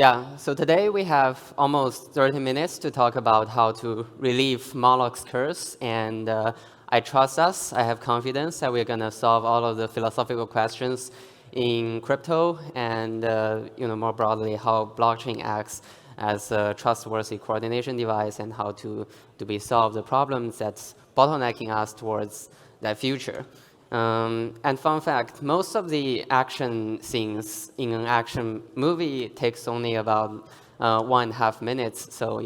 Yeah, so today we have almost 30 minutes to talk about how to relieve Moloch's curse, and I trust us, I have confidence that we're going to solve all of the philosophical questions in crypto and more broadly how blockchain acts as a trustworthy coordination device and how to be solve the problems that's bottlenecking us towards that future. And fun fact, most of the action scenes in an action movie takes only about 1.5 minutes. So,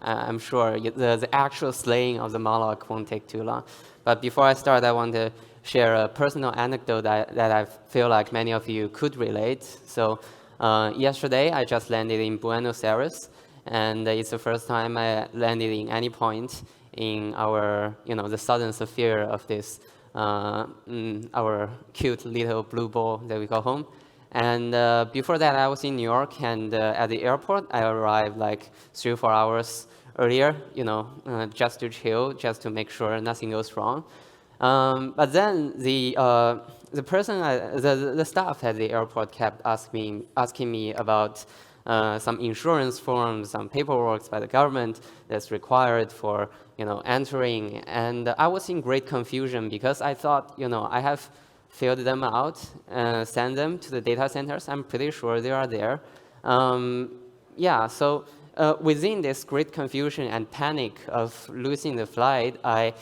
I'm sure the actual slaying of the Moloch won't take too long. But before I start, I want to share a personal anecdote that I feel like many of you could relate. So yesterday, I just landed in Buenos Aires, and it's the first time I landed in any point in our, the southern sphere of this our cute little blue ball that we call home. And before that, I was in New York, and at the airport, I arrived like 3 or 4 hours earlier, just to chill, just to make sure nothing goes wrong. But then the person, the staff at the airport kept asking me about some insurance forms, some paperwork by the government that's required for entering, and I was in great confusion because I thought I have filled them out, sent them to the data centers. I'm pretty sure they are there. So within this great confusion and panic of losing the flight, I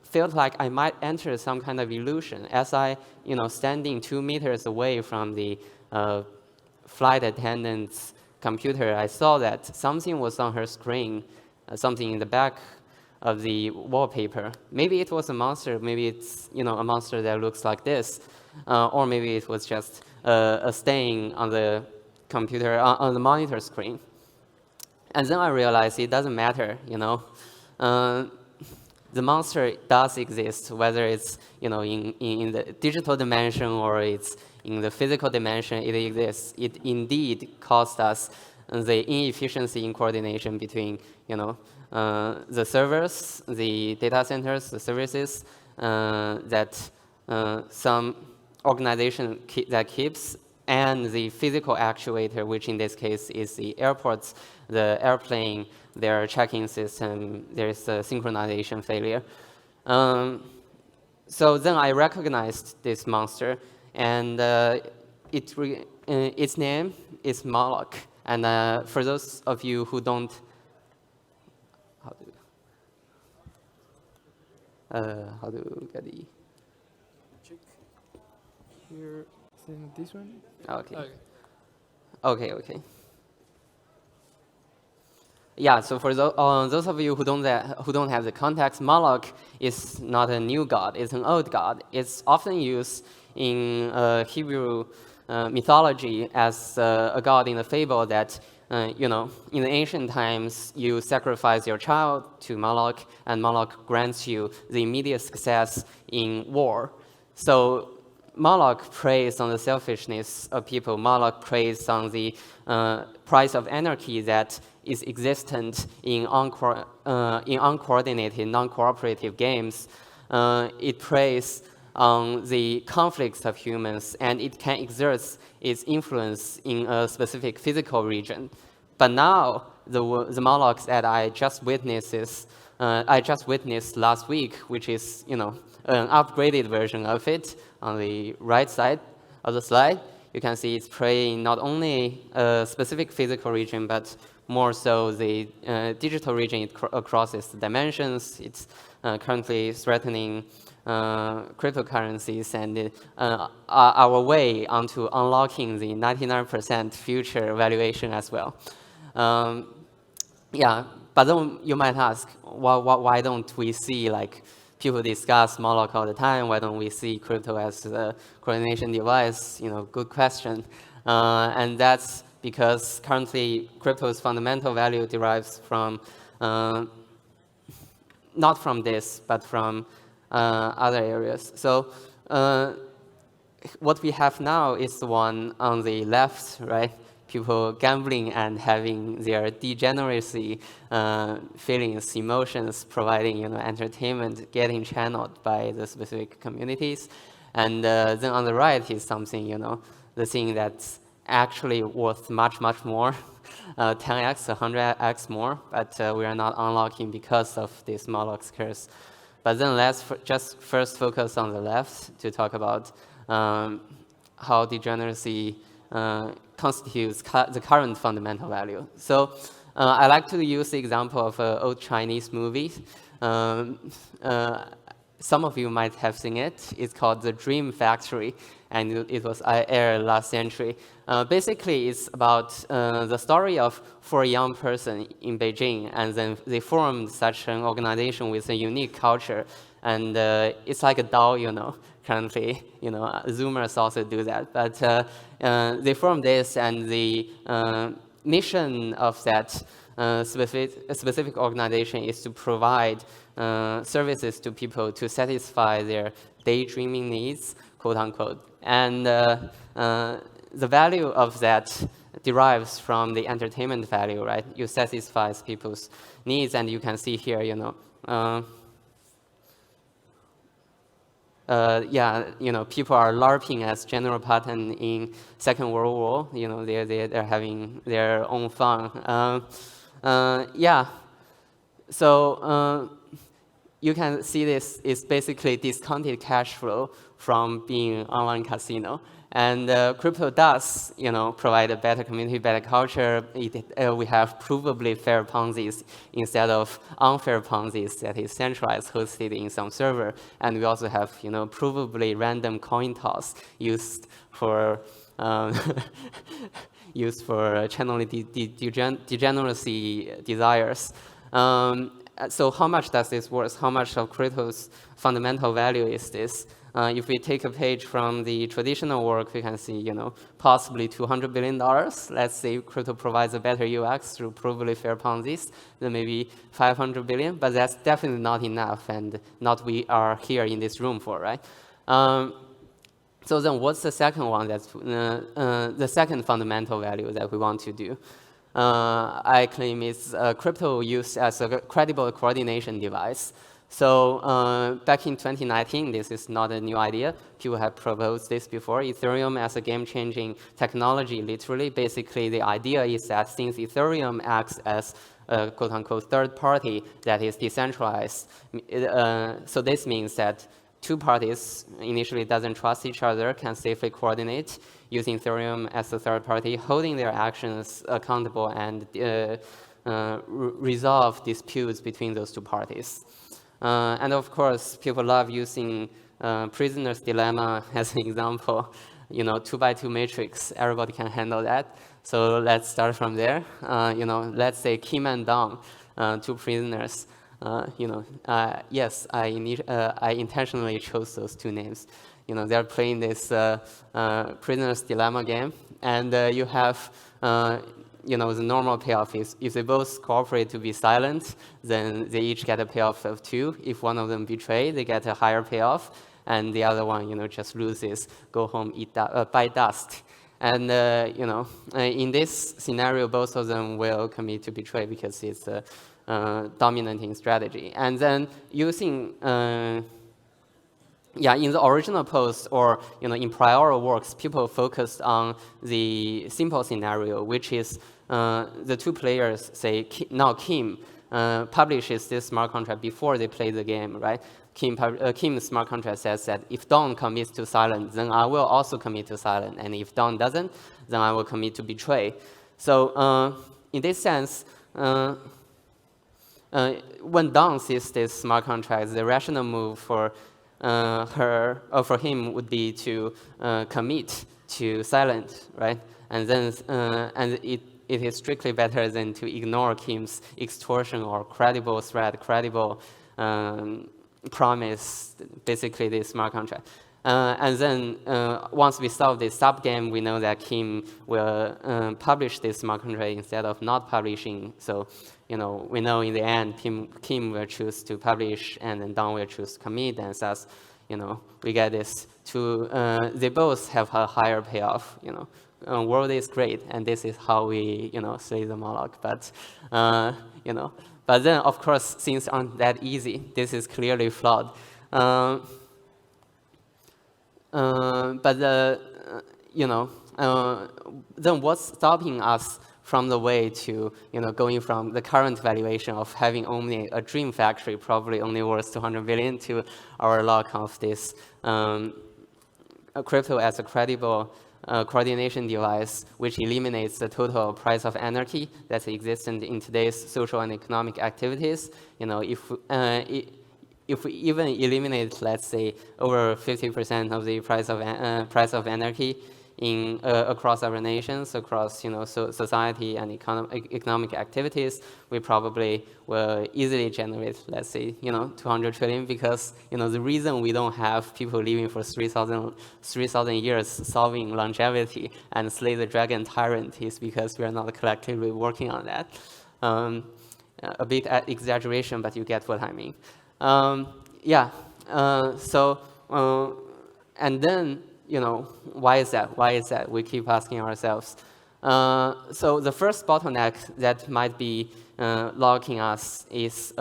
felt like I might enter some kind of illusion as I standing 2 meters away from the flight attendant's computer. I saw that something was on her screen, something in the back of the wallpaper. Maybe it was a monster, maybe it's a monster that looks like this, or maybe it was just a stain on the computer, on the monitor screen. And then I realized it doesn't matter, the monster does exist, whether it's in the digital dimension or it's in the physical dimension. It exists. It indeed caused us the inefficiency in coordination between the servers, the data centers, the services that some organization that keeps, and the physical actuator, which in this case is the airports, the airplane, their check-in system. There's a synchronization failure. So then I recognized this monster, and its name is Moloch. And for those of you who don't, how to get the check here? Isn't this one? Okay. Yeah, so for those of you who don't have the context, Moloch is not a new god; it's an old god. It's often used in Hebrew mythology as a god in the fable that in the ancient times you sacrifice your child to Moloch, and Moloch grants you the immediate success in war. So Moloch preys on the selfishness of people. Moloch preys on the price of anarchy that is existent in uncoordinated, non-cooperative games. It preys on the conflicts of humans, and it can exert its influence in a specific physical region. But now, the Molochs that I just witnessed last week, which is an upgraded version of it on the right side of the slide, you can see it's preying not only a specific physical region, but more so the digital region across its dimensions. It's currently threatening cryptocurrencies and our way onto unlocking the 99% future valuation as well. But then you might ask, why don't we see people discuss Moloch all the time? Why don't we see crypto as a coordination device? Good question. And that's because currently crypto's fundamental value derives from, not from this, but from other areas. So what we have now is the one on the left, right? People gambling and having their degeneracy feelings, emotions, providing entertainment, getting channeled by the specific communities. And then on the right is something, the thing that's actually worth much, much more, 10x, 100x more, but we are not unlocking because of this Moloch curse. But then let's just first focus on the left to talk about how degeneracy constitutes the current fundamental value. So I like to use the example of an old Chinese movie. Some of you might have seen it. It's called The Dream Factory, and it was aired last century. Basically, it's about the story of 4 young person in Beijing, and then they formed such an organization with a unique culture. And it's like a DAO, you know, currently, you know, Zoomers also do that. But they formed this, and the mission of that specific organization is to provide services to people to satisfy their daydreaming needs, quote unquote. And the value of that derives from the entertainment value, right? You satisfy people's needs, and you can see here, you know, yeah, you know, people are LARPing as General Patton in Second World War. You know, they're having their own fun. Yeah, so you can see this is basically discounted cash flow from being online casino. And crypto does, you know, provide a better community, better culture. We have provably fair Ponzi's instead of unfair Ponzi's that is centralized, hosted in some server. And we also have, you know, provably random coin toss used for channeling degeneracy desires. So how much does this worth? How much of crypto's fundamental value is this? If we take a page from the traditional work, we can see, you know, possibly $200 billion. Let's say crypto provides a better UX through provably fair Ponzi's, then maybe 500 billion, but that's definitely not enough, and not we are here in this room for, right? So then what's the second one? That's the second fundamental value that we want to do. I claim is crypto used as a credible coordination device. So back in 2019, this is not a new idea. People have proposed this before. Ethereum as a game-changing technology, literally. Basically, the idea is that since Ethereum acts as a quote-unquote third party that is decentralized, so this means that 2 parties initially doesn't trust each other can safely coordinate using Ethereum as a third party, holding their actions accountable and resolve disputes between those 2 parties. And of course, people love using prisoner's dilemma as an example. You know, 2x2 matrix, everybody can handle that. So let's start from there. You know, let's say Kim and Dong, 2 prisoners. You know, yes, I intentionally chose those 2 names. You know, they're playing this prisoner's dilemma game, and you have you know, the normal payoff is if they both cooperate to be silent, then they each get a payoff of 2. If one of them betray, they get a higher payoff, and the other one, you know, just loses, go home, bite dust. And you know, in this scenario, both of them will commit to betray because it's a dominating strategy. And then using yeah, in the original post or, you know, in prior works, people focused on the simple scenario, which is the 2 players say, now Kim publishes this smart contract before they play the game, right? Kim's smart contract says that if Dong commits to silence, then I will also commit to silence. And if Dong doesn't, then I will commit to betray. So in this sense, when Dong sees this smart contract, the rational move for her or for him would be to commit to silence, right? And then and it is strictly better than to ignore Kim's extortion or credible threat, credible promise, basically this smart contract. And then once we solve this subgame, we know that Kim will publish this smart contract instead of not publishing. So, you know, we know in the end, Kim will choose to publish, and then Dong will choose to commit, and thus, you know, we get this 2. They both have a higher payoff. You know, world is great, and this is how we, you know, slay the Moloch. But, you know, but then of course things aren't that easy. This is clearly flawed. But you know, then what's stopping us from the way to going from the current valuation of having only a dream factory, probably only worth 200 billion, to our lack of this crypto as a credible coordination device, which eliminates the total price of anarchy that's existent in today's social and economic activities. If we even eliminate, let's say, over 50% of the price of anarchy in across our nations, across society and economic activities, we probably will easily generate, let's say, 200 trillion, because the reason we don't have people living for 3,000 years solving longevity and slay the dragon tyrant is because we are not collectively working on that. A bit exaggeration, but you get what I mean. Yeah. And then why is that? Why is that? We keep asking ourselves. So the first bottleneck that might be locking us is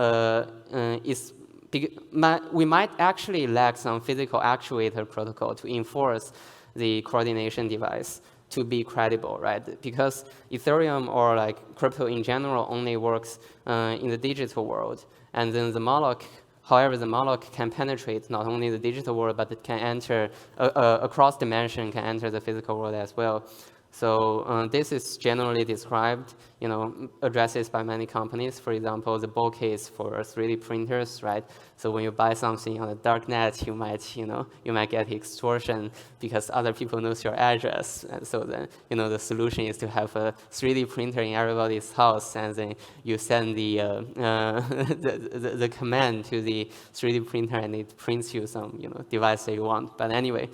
we might actually lack some physical actuator protocol to enforce the coordination device to be credible, right? Because Ethereum or like crypto in general only works in the digital world, and then the Moloch. However, the Moloch can penetrate not only the digital world, but it can enter across dimension, can enter the physical world as well. So this is generally described, addresses by many companies. For example, the bull case for 3D printers, right? So when you buy something on the dark net, you might get extortion because other people knows your address. And so then, the solution is to have a 3D printer in everybody's house, and then you send the the command to the 3D printer, and it prints you some device that you want. But anyway,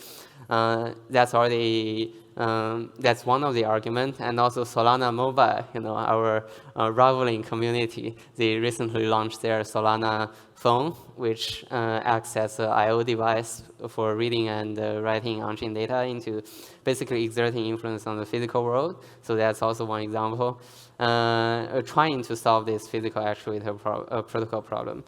that's already. That's one of the arguments, and also Solana Mobile, our rivaling community, they recently launched their Solana phone, which acts as an I/O device for reading and writing on-chain data into basically exerting influence on the physical world. So that's also one example, trying to solve this physical actuator protocol problem.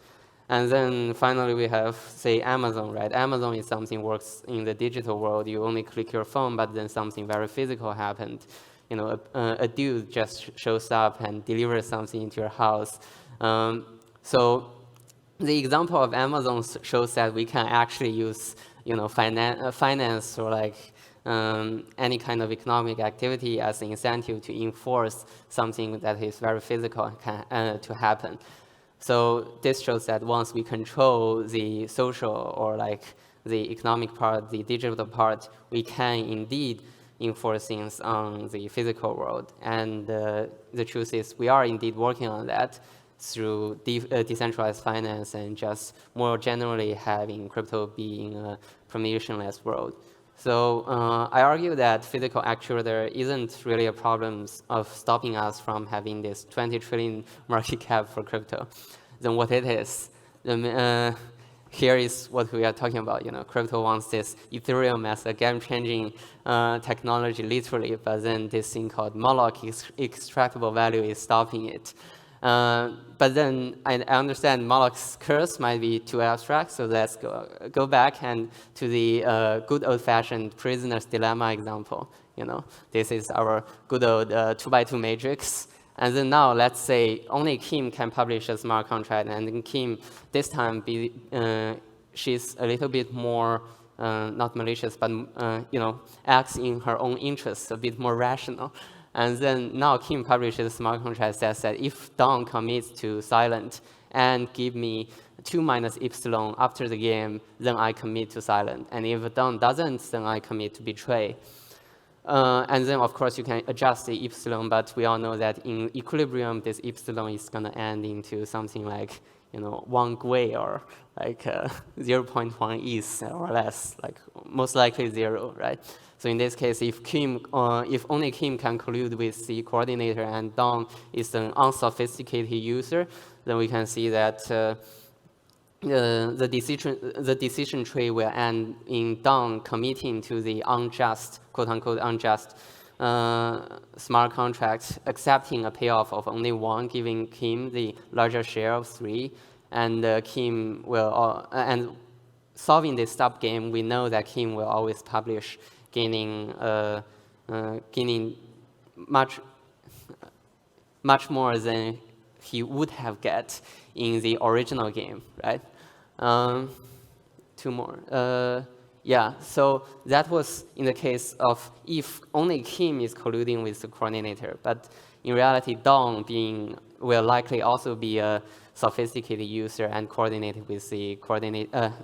And then finally, we have, say, Amazon, right? Amazon is something works in the digital world. You only click your phone, but then something very physical happened. A dude just shows up and delivers something into your house. So the example of Amazon shows that we can actually use, finance or like any kind of economic activity as an incentive to enforce something that is very physical to happen. So this shows that once we control the social or like the economic part, the digital part, we can indeed enforce things on the physical world. And the truth is we are indeed working on that through decentralized finance and just more generally having crypto being a permissionless world. So I argue that physical actuator isn't really a problem of stopping us from having this 20 trillion market cap for crypto. Then what it is, here is what we are talking about. Crypto wants this Ethereum as a game-changing technology, literally, but then this thing called Moloch extractable value is stopping it. But then I understand Moloch's curse might be too abstract, so let's go back and to the good old-fashioned prisoner's dilemma example. This is our good old 2x2 matrix. And then now let's say only Kim can publish a smart contract, and then Kim this time she's a little bit more not malicious, but acts in her own interests, a bit more rational. And then now Kim publishes a smart contract that says that if Don commits to silent and give me 2 minus epsilon after the game, then I commit to silent. And if Don doesn't, then I commit to betray. And then, of course, you can adjust the epsilon, but we all know that in equilibrium, this epsilon is going to end into something like, 1 GUI or like 0.1 ETH or less, like most likely 0, right? So in this case, if only Kim can collude with the coordinator and Don is an unsophisticated user, then we can see that the decision tree will end in Don committing to the unjust, quote-unquote unjust smart contract, accepting a payoff of only 1, giving Kim the larger share of 3, and Kim will and solving this stop game. We know that Kim will always publish, gaining gaining much more than he would have get in the original game, right? Two more. Yeah, so that was in the case of if only Kim is colluding with the coordinator, but in reality, Dong will likely also be a sophisticated user and coordinate with the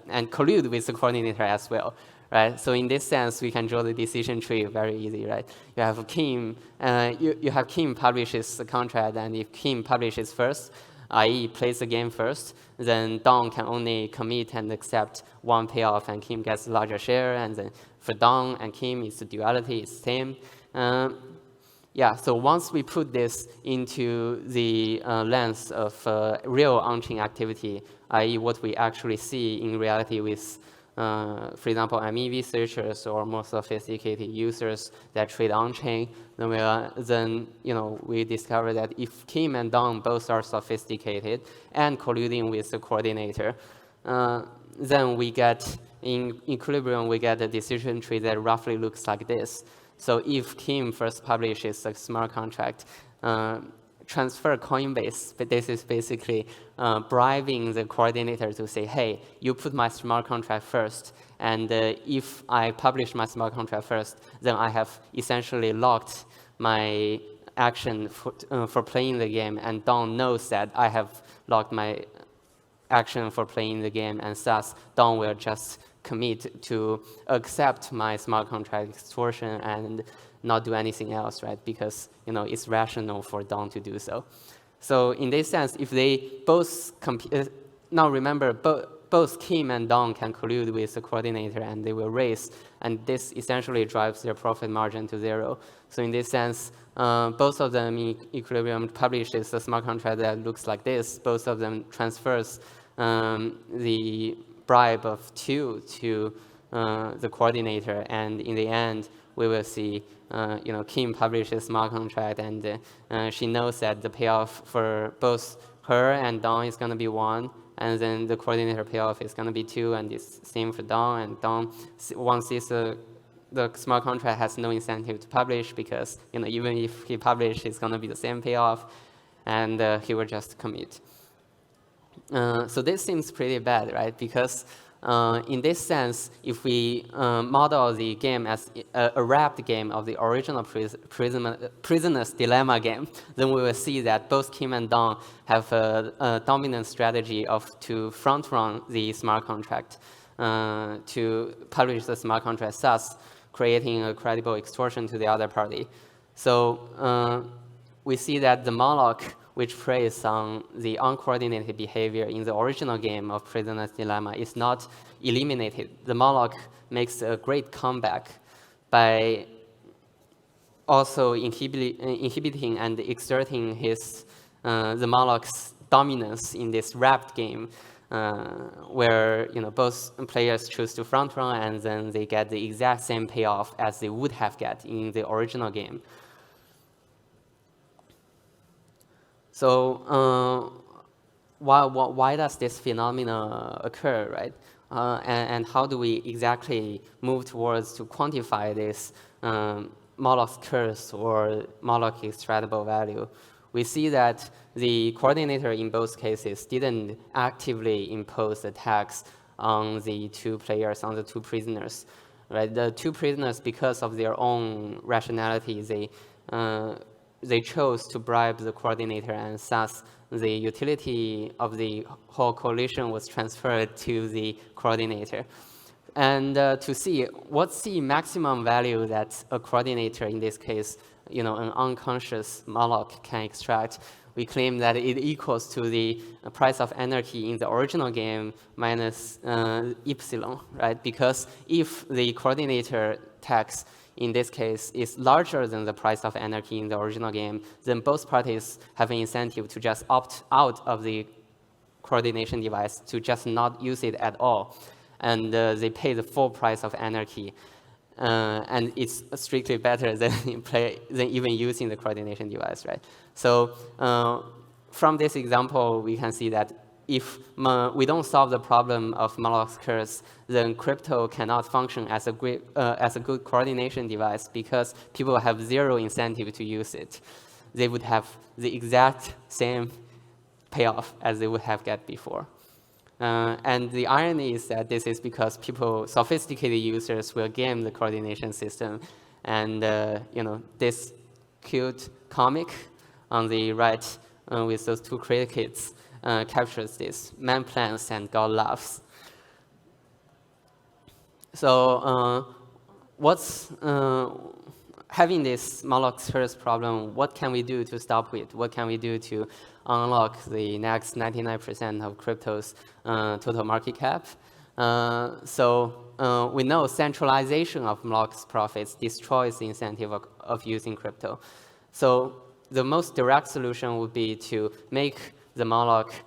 and collude with the coordinator as well, right? So in this sense, we can draw the decision tree very easy, right? You have Kim, you have Kim publishes the contract, and if Kim publishes first, i.e. plays the game first, then Dong can only commit and accept one payoff, and Kim gets a larger share. And then for Dong and Kim, it's the duality, it's the same. Yeah, so once we put this into the lens of real on-chain activity, i.e. what we actually see in reality with, for example, MEV searchers or more sophisticated users that trade on-chain, then we discover that if Kim and Dong both are sophisticated and colluding with the coordinator, then we get, in equilibrium, we get a decision tree that roughly looks like this. So if Kim first publishes a smart contract, transfer Coinbase, but this is basically bribing the coordinator to say, hey, you put my smart contract first, and if I publish my smart contract first, then I have essentially locked my action for playing the game, and Dong knows that I have locked my action for playing the game, and thus Dong will just commit to accept my smart contract extortion and not do anything else, right? Because it's rational for Dong to do so. So in this sense, if they both now remember, both Kim and Dong can collude with the coordinator, and they will raise, and this essentially drives their profit margin to zero. So in this sense, both of them in equilibrium publishes a smart contract that looks like this. Both of them transfers the bribe of 2 to the coordinator, and in the end, we will see Kim publishes smart contract, and she knows that the payoff for both her and Dong is going to be 1, and then the coordinator payoff is going to be 2, and it's same for Dong. And Dong, once the smart contract has no incentive to publish, because even if he publishes, it's going to be the same payoff, and he will just commit. So this seems pretty bad, right? Because in this sense, if we model the game as a wrapped game of the original Prisoner's Dilemma game, then we will see that both Kim and Dong have a dominant strategy to front-run the smart contract, to publish the smart contract, thus creating a credible extortion to the other party. So we see that the Moloch, which preys on the uncoordinated behavior in the original game of Prisoner's Dilemma, is not eliminated. The Moloch makes a great comeback by also inhibiting and exerting the Moloch's dominance in this wrapped game, where both players choose to front run, and then they get the exact same payoff as they would have got in the original game. So why does this phenomena occur, right? And how do we exactly move towards to quantify this Moloch's curse or Moloch extractable value? We see that the coordinator in both cases didn't actively impose the tax on the two players, on the two prisoners, right? The two prisoners, because of their own rationality, they chose to bribe the coordinator, and thus the utility of the whole coalition was transferred to the coordinator. And to see what's the maximum value that a coordinator, in this case, an unconscious Moloch, can extract, we claim that it equals to the price of anarchy in the original game minus epsilon, right? Because if the coordinator tax in this case is larger than the price of anarchy in the original game, then both parties have an incentive to just opt out of the coordination device, to just not use it at all. And they pay the full price of anarchy. And it's strictly better than even using the coordination device, right? So from this example, we can see that if we don't solve the problem of Moloch's curse, then crypto cannot function as a good coordination device because people have zero incentive to use it. They would have the exact same payoff as they would have get before. And the irony is that this is because sophisticated users will game the coordination system. And this cute comic on the right with those two crickets captures this. Man plans and God laughs. So having this Moloch's curse problem, what can we do to stop it? What can we do to unlock the next 99% of crypto's total market cap? So we know centralization of Moloch's profits destroys the incentive of using crypto. So the most direct solution would be to make the Moloch's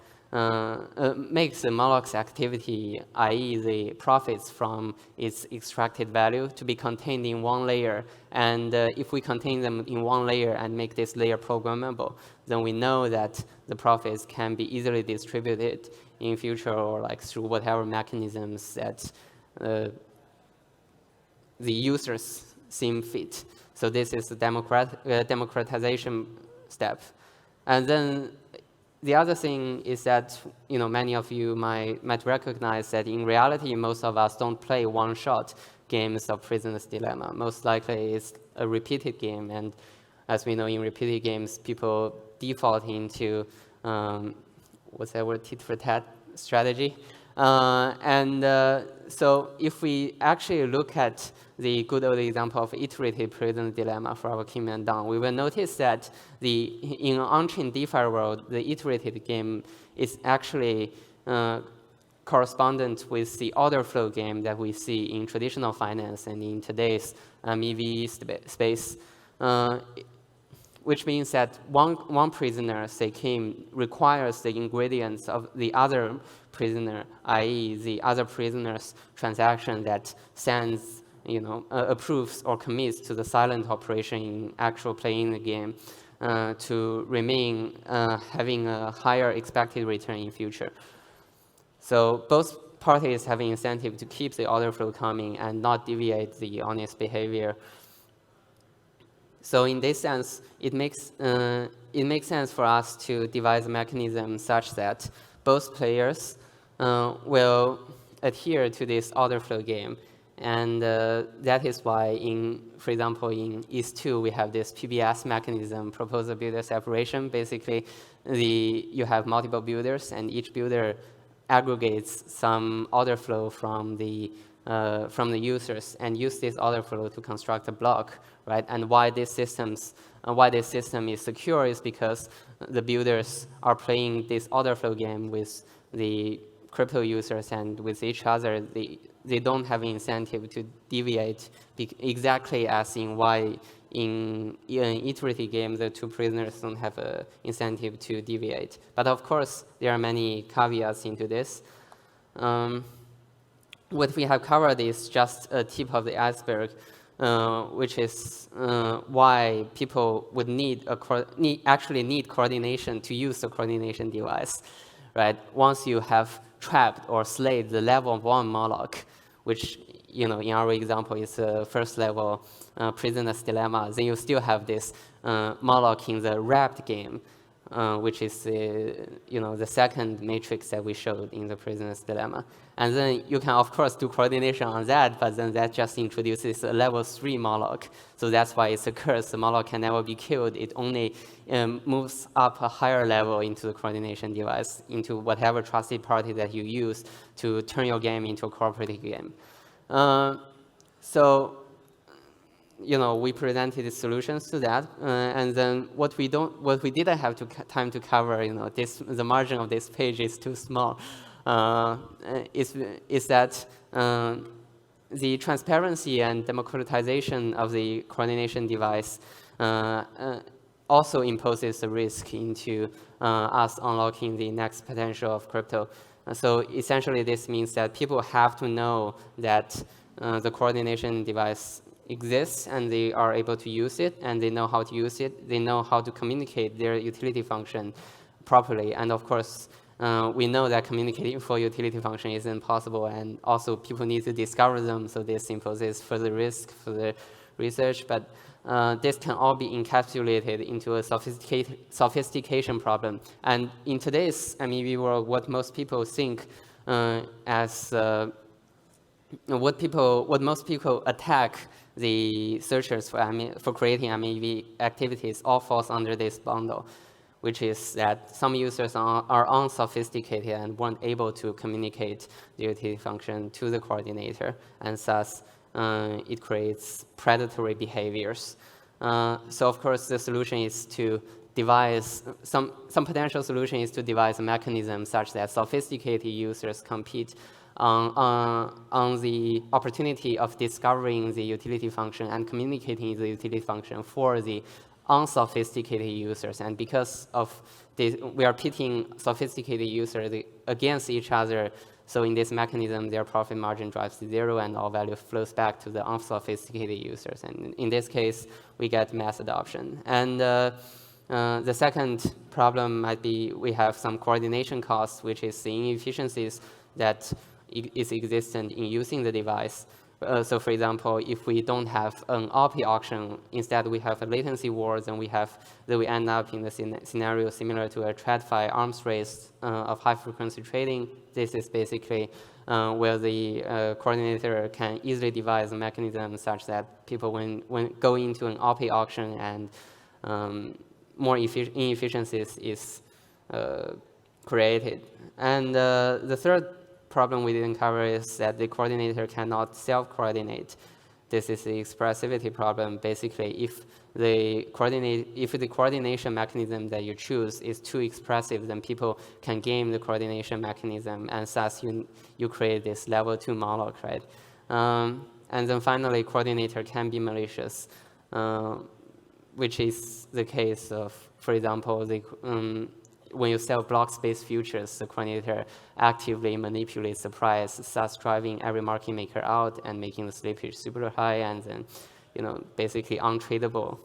activity, i.e. the profits from its extracted value, to be contained in one layer. And if we contain them in one layer and make this layer programmable, then we know that the profits can be easily distributed in future or through whatever mechanisms that the users seem fit. So this is the democratization step. And then the other thing is that many of you might recognize that in reality, most of us don't play one-shot games of Prisoner's Dilemma. Most likely it's a repeated game, and as we know in repeated games, people default into what's that word, tit-for-tat strategy. So if we actually look at the good old example of iterative Prisoner's Dilemma for our Kingman Dawn, we will notice that in on-chain DeFi world, the iterative game is actually correspondent with the order flow game that we see in traditional finance and in today's EV space, which means that one prisoner, say Kim, requires the ingredients of the other prisoner, i.e. the other prisoner's transaction that sends, approves or commits to the silent operation in actual playing the game to remain having a higher expected return in future. So both parties have an incentive to keep the order flow coming and not deviate the honest behavior. So in this sense, it makes sense for us to devise a mechanism such that both players will adhere to this order flow game. And that is why, for example, in ETH2, we have this PBS mechanism, proposer builder separation. Basically, you have multiple builders, and each builder aggregates some order flow from the users and use this order flow to construct a block, right? And why this system is secure is because the builders are playing this order flow game with the crypto users and with each other. They don't have an incentive to deviate, exactly as in why in iterative games the two prisoners don't have an incentive to deviate. But of course, there are many caveats into this. What we have covered is just a tip of the iceberg, which is why people would actually need coordination to use the coordination device, right? Once you have trapped or slayed the level 1 Moloch, which in our example is the first level Prisoner's Dilemma, then you still have this Moloch in the wrapped game, which is the second matrix that we showed in the Prisoner's Dilemma. And then you can, of course, do coordination on that, but then that just introduces a level 3 Moloch. So that's why it's a curse. The Moloch can never be killed. It only moves up a higher level into the coordination device, into whatever trusted party that you use to turn your game into a cooperative game. So we presented solutions to that, and then what we didn't have time to cover, the margin of this page is too small, is that the transparency and democratization of the coordination device also imposes a risk into us unlocking the next potential of crypto. So essentially, this means that people have to know that the coordination device exists and they are able to use it, and they know how to use it. They know how to communicate their utility function properly. And of course, we know that communicating for utility function isn't possible, and also people need to discover them, so this imposes further risk for the research. But this can all be encapsulated into a sophistication problem. And in today's MEV world, what most people think as what most people attack the searchers for creating MEV activities all falls under this bundle, which is that some users are unsophisticated and weren't able to communicate the utility function to the coordinator, and thus it creates predatory behaviors. So of course the solution is to devise, some potential solution is to devise a mechanism such that sophisticated users compete on the opportunity of discovering the utility function and communicating the utility function for the unsophisticated users. And because of this, we are pitting sophisticated users against each other. So in this mechanism, their profit margin drives to zero, and all value flows back to the unsophisticated users. And in this case, we get mass adoption. And the second problem might be we have some coordination costs, which is the inefficiencies that is existent in using the device. So for example, if we don't have an OP auction, instead we have a latency war, then we end up in a scenario similar to a TradFi arms race of high frequency trading. This is basically where the coordinator can easily devise a mechanism such that people, when go into an OP auction, and more inefficiencies is created. And the third problem we didn't cover is that the coordinator cannot self-coordinate. This is the expressivity problem. Basically, if the coordination mechanism that you choose is too expressive, then people can game the coordination mechanism, and thus you create this level 2 Moloch, right? And then finally, coordinator can be malicious, which is the case of, for example, when you sell block space futures, the coordinator actively manipulates the price, thus driving every market maker out and making the slippage super high, and then, basically untradable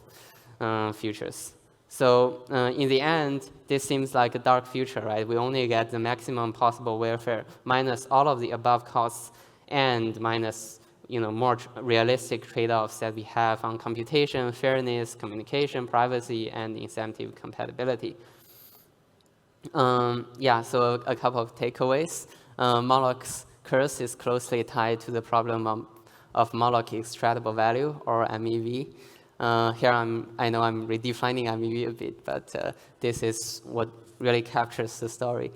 futures. So in the end, this seems like a dark future, right? We only get the maximum possible welfare minus all of the above costs and minus more realistic trade-offs that we have on computation, fairness, communication, privacy, and incentive compatibility. So a couple of takeaways. Moloch's curse is closely tied to the problem of Moloch extractable value, or MEV. Here I know I'm redefining MEV a bit, but this is what really captures the story.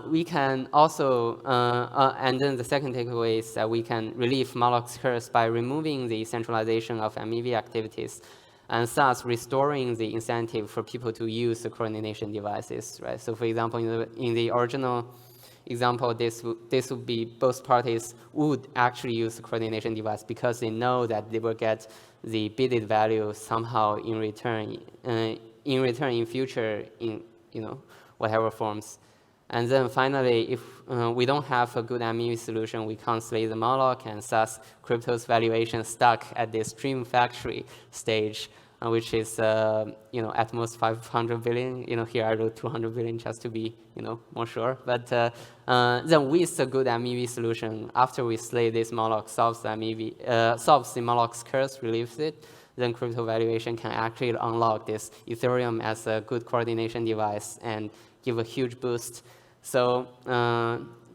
We can also, and then the second takeaway is that we can relieve Moloch's curse by removing the centralization of MEV activities, and thus restoring the incentive for people to use the coordination devices, right? So for example, in the original example, this would be both parties would actually use the coordination device because they know that they will get the bidded value somehow in return in future in whatever forms. And then finally, if we don't have a good MEV solution, we can't slay the Moloch, and thus crypto's valuation stuck at this dream factory stage, which is at most 500 billion. Here I wrote 200 billion just to be more sure. But then with a good MEV solution, after we slay this Moloch, solves the Moloch's curse, relieves it, then crypto valuation can actually unlock this Ethereum as a good coordination device and give a huge boost. So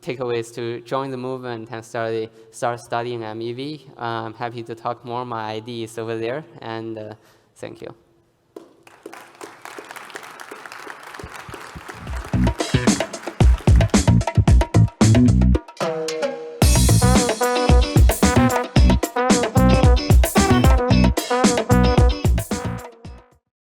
takeaways to join the movement and start studying MEV. I'm happy to talk more. My ID is over there, and thank you.